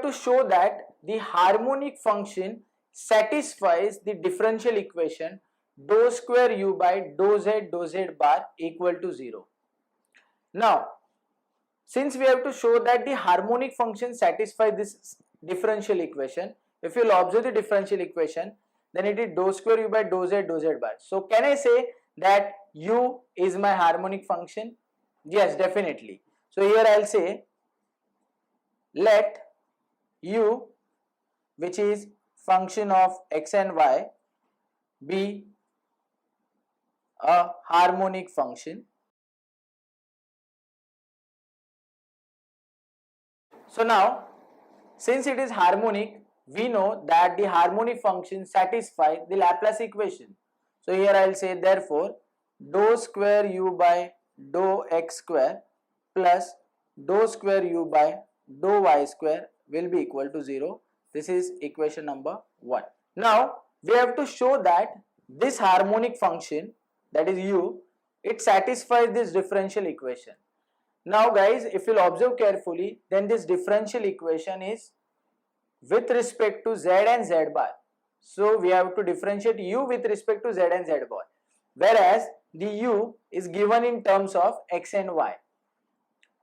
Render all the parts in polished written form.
have to show that the harmonic function satisfies the differential equation dou square u by dou z bar equal to 0. Now, since we have to show that the harmonic function satisfies this differential equation, if you will observe the differential equation, then it is dou square u by dou z bar. So can I say that u is my harmonic function? Yes, definitely. So here I will say let u, which is function of x and y, be a harmonic function. So now, since it is harmonic, we know that the harmonic function satisfies the Laplace equation. So here I will say therefore dou square u by dou x square plus dou square u by dou y square will be equal to 0. This is equation number 1. Now we have to show that this harmonic function, that is u, it satisfies this differential equation. Now guys, if you will observe carefully, then this differential equation is with respect to z and z bar. So we have to differentiate u with respect to z and z bar, whereas the u is given in terms of x and y.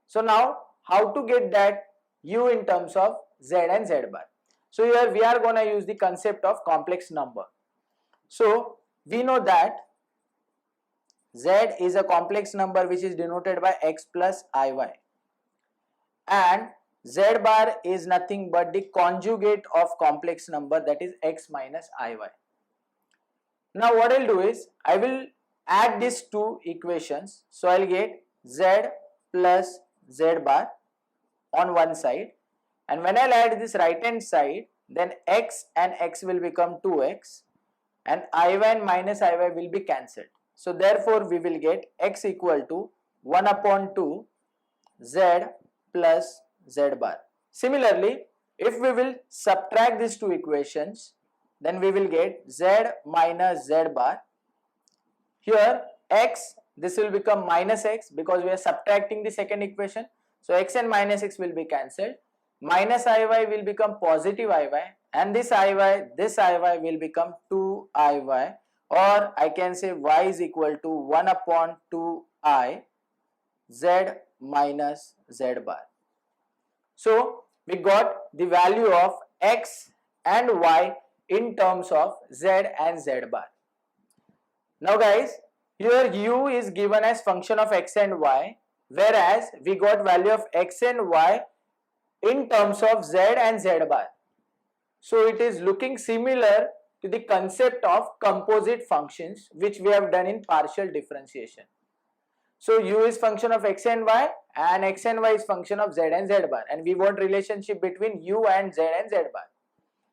So now how to get that u in terms of z and z bar? So here we are going to use the concept of complex number. So we know that z is a complex number which is denoted by x plus iy, and z bar is nothing but the conjugate of complex number, that is x minus iy. Now what I will do is I will add these two equations. So I will get z plus z bar on one side, and when I will add this right hand side, then x and x will become 2x and iy and minus iy will be cancelled. So therefore we will get x equal to 1 upon 2 z plus z bar. Similarly, if we will subtract these two equations, then we will get z minus z bar. Here x, this will become minus x because we are subtracting the second equation. So x and minus x will be cancelled. Minus iy will become positive iy, and this iy will become 2iy, or I can say y is equal to 1 upon 2i z minus z bar. So we got the value of x and y in terms of z and z bar. Now guys, here u is given as function of x and y, whereas we got value of x and y in terms of z and z bar. So it is looking similar to the concept of composite functions which we have done in partial differentiation. So u is function of x and y is function of z and z bar, and we want relationship between u and z and z bar.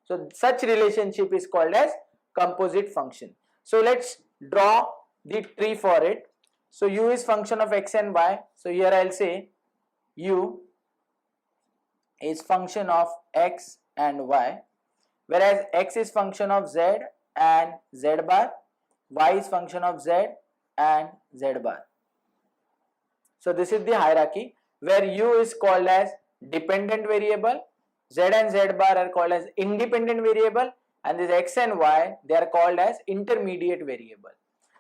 So such relationship is called as composite function. So let's draw the tree for it. So u is function of x and y. So here I will say u is function of x and y, whereas x is function of z and z bar, y is function of z and z bar. So this is the hierarchy where u is called as dependent variable, z and z bar are called as independent variable, and this x and y, they are called as intermediate variable.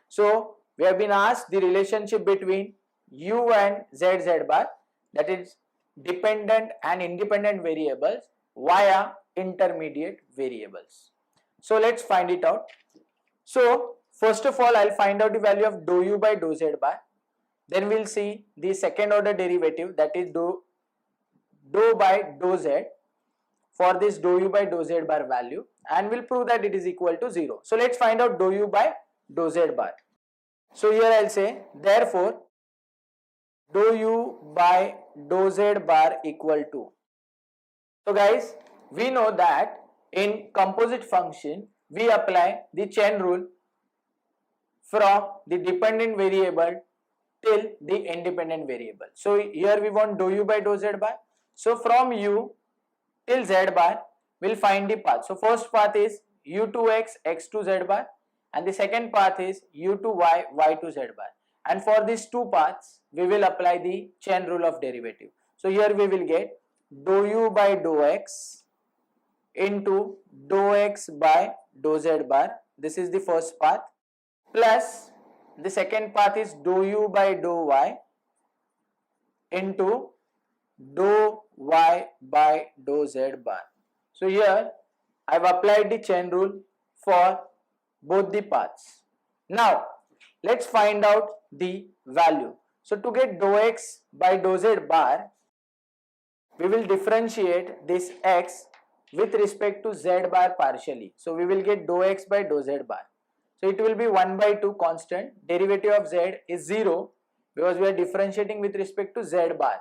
So we have been asked the relationship between u and z bar, that is dependent and independent variables, via intermediate variables. So let's find it out. So first of all, I'll find out the value of dou u by dou z bar. Then we'll see the second order derivative, that is dou by dou z, for this dou u by dou z bar value, and we'll prove that it is equal to 0. So let's find out dou u by dou z bar. So here I'll say therefore dou u by dou z bar equal to. So guys, we know that in composite function we apply the chain rule from the dependent variable till the independent variable. So here we want dou u by dou z bar. So from u till z bar we'll find the path. So first path is u to x, x to z bar, and the second path is u to y, y to z bar. And for these two paths we will apply the chain rule of derivative. So here we will get dou u by dou x into dou x by dou z bar. This is the first path. Plus the second path is dou u by dou y into dou y by dou z bar. So here I have applied the chain rule for both the paths. Now let's find out the value. So to get dou x by dou z bar, we will differentiate this x with respect to z bar partially. So we will get dou x by dou z bar. So it will be 1 by 2 constant. Derivative of z is 0 because we are differentiating with respect to z bar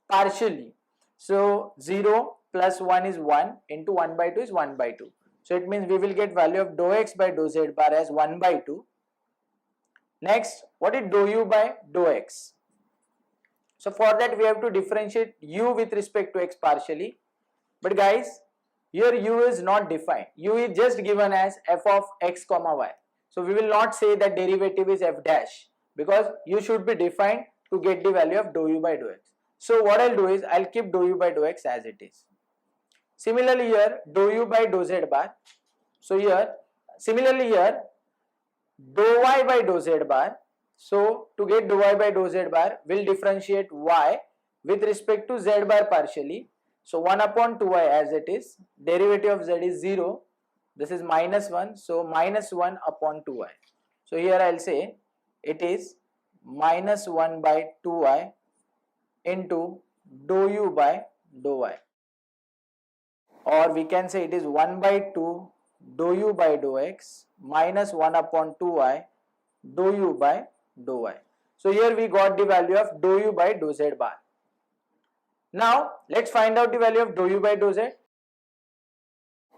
partially. So 0 plus 1 is 1 into 1 by 2 is 1 by 2. So it means we will get value of dou x by dou z bar as 1 by 2. Next, what is dou u by dou x? So for that we have to differentiate u with respect to x partially. But guys, here u is not defined. U is just given as f of x comma y. So we will not say that derivative is f dash because u should be defined to get the value of dou u by dou x. So what I'll do is I'll keep dou u by dou x as it is. Similarly here dou u by dou z bar. So here similarly here dou y by dou z bar. So to get dou y by dou z bar, we'll differentiate y with respect to z bar partially. So 1 upon 2y as it is. Derivative of z is 0. This is minus 1. So minus 1 upon 2y. So here I'll say it is minus 1 by 2y into dou u by dou y. Or we can say it is 1 by 2 dou u by dou x minus 1 upon 2y dou u by dou y. So here we got the value of dou u by dou z bar. Now let's find out the value of dou u by dou z.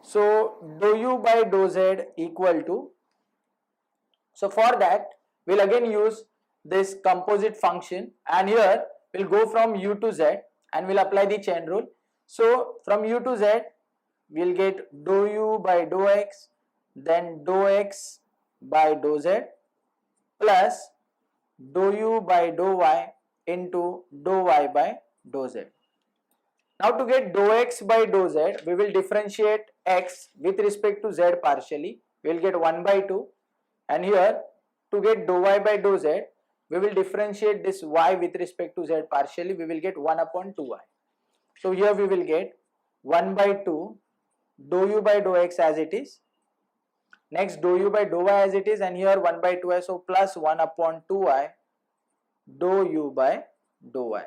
So dou u by dou z equal to, so for that we'll again use this composite function and here we'll go from u to z and we'll apply the chain rule. So from u to z we'll get dou u by dou x, then dou x by dou z plus dou u by dou y into dou y by dou z. Now to get dou x by dou z, we will differentiate x with respect to z partially. We will get 1 by 2 and here to get dou y by dou z, we will differentiate this y with respect to z partially. We will get 1 upon 2y. So here we will get 1 by 2 dou u by dou x as it is. Next dou u by dou y as it is and here 1 by 2y. So plus 1 upon 2y dou u by dou y.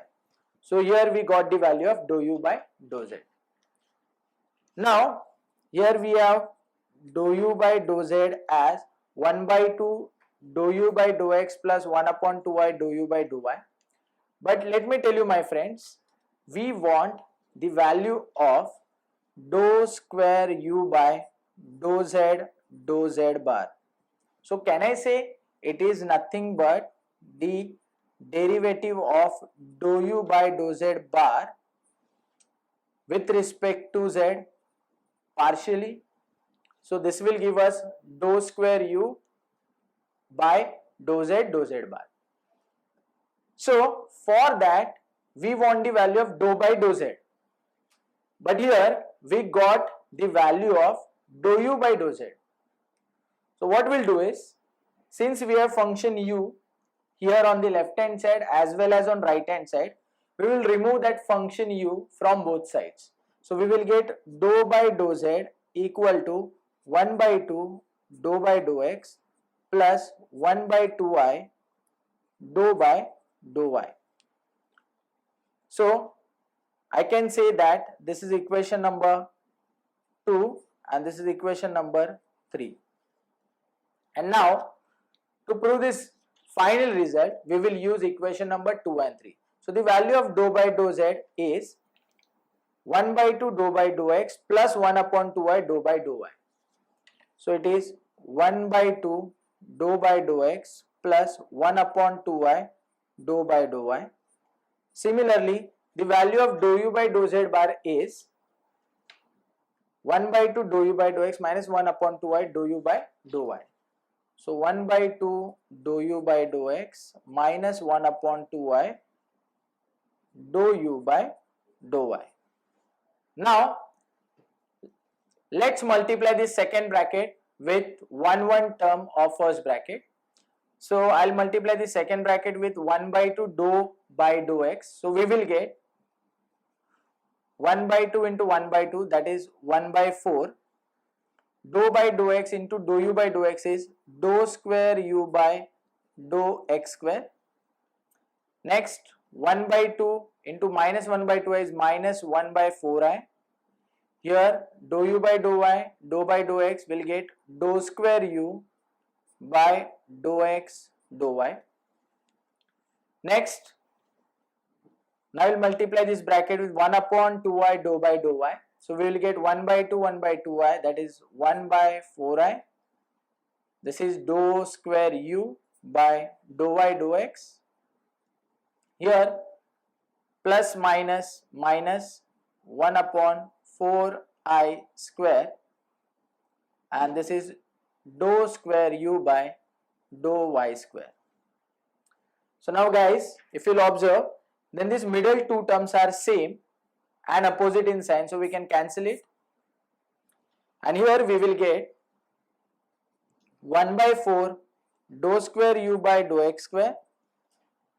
So here we got the value of dou u by dou z. Now here we have dou u by dou z as 1 by 2 dou u by dou x plus 1 upon 2y dou u by dou y. But let me tell you my friends, we want the value of dou square u by dou z bar. So can I say it is nothing but the derivative of dou u by dou z bar with respect to z partially. So this will give us dou square u by dou z bar. So for that we want the value of dou by dou z. But here we got the value of dou u by dou z. So what we'll do is, since we have function u here on the left hand side as well as on right hand side, we will remove that function u from both sides. So we will get dou by dou z equal to 1 by 2 dou by dou x plus 1 by 2i dou by dou y. So I can say that this is equation number 2 and this is equation number 3. And now to prove this final result, we will use equation number 2 and 3. So the value of dou by dou z is 1 by 2 dou by dou x plus 1 upon 2i dou by dou y. So it is 1 by 2 dou by dou x plus 1 upon 2i dou by dou y. Similarly, the value of dou u by dou z bar is 1 by 2 dou u by dou x minus 1 upon 2i dou u by dou y. So 1 by 2 dou u by dou x minus 1 upon 2i dou u by dou y. Now let's multiply this second bracket with one term of first bracket. So I'll multiply the second bracket with 1 by 2 dou by dou x. So we will get 1 by 2 into 1 by 2, that is 1 by 4. Dou by dou x into dou u by dou x is dou square u by dou x square. Next 1 by 2 into minus 1 by 2 is minus 1 by 4i. Here dou u by dou y, dou by dou x will get dou square u by dou x dou y. Next, now we will multiply this bracket with 1 upon 2i dou by dou y. So we will get 1 by 2 2i, that is 1 by 4i. This is dou square u by dou y dou x. Here plus minus minus 1 upon 4i square, and this is dou square u by dou y square. So now guys, if you'll observe, then these middle two terms are same and opposite in sign, so we can cancel it, and here we will get 1 by 4 dou square u by dou x square.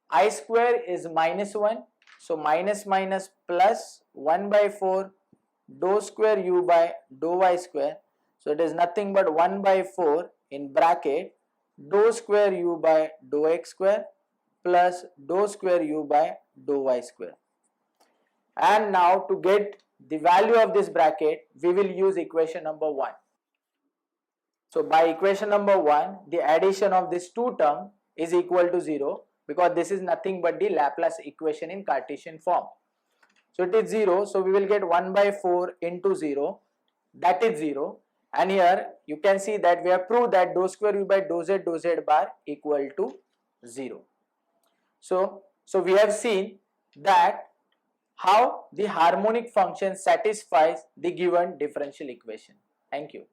I square is minus 1, so minus minus plus 1 by 4 dou square u by dou y square. So it is nothing but 1 by 4 in bracket dou square u by dou x square plus dou square u by dou y square. And now to get the value of this bracket, we will use equation number 1. So by equation number 1, the addition of this two term is equal to 0, because this is nothing but the Laplace equation in Cartesian form. So it is 0, so we will get 1 by 4 into 0, that is 0, and here you can see that we have proved that dou square u by dou z bar equal to 0. So we have seen that how the harmonic function satisfies the given differential equation. Thank you.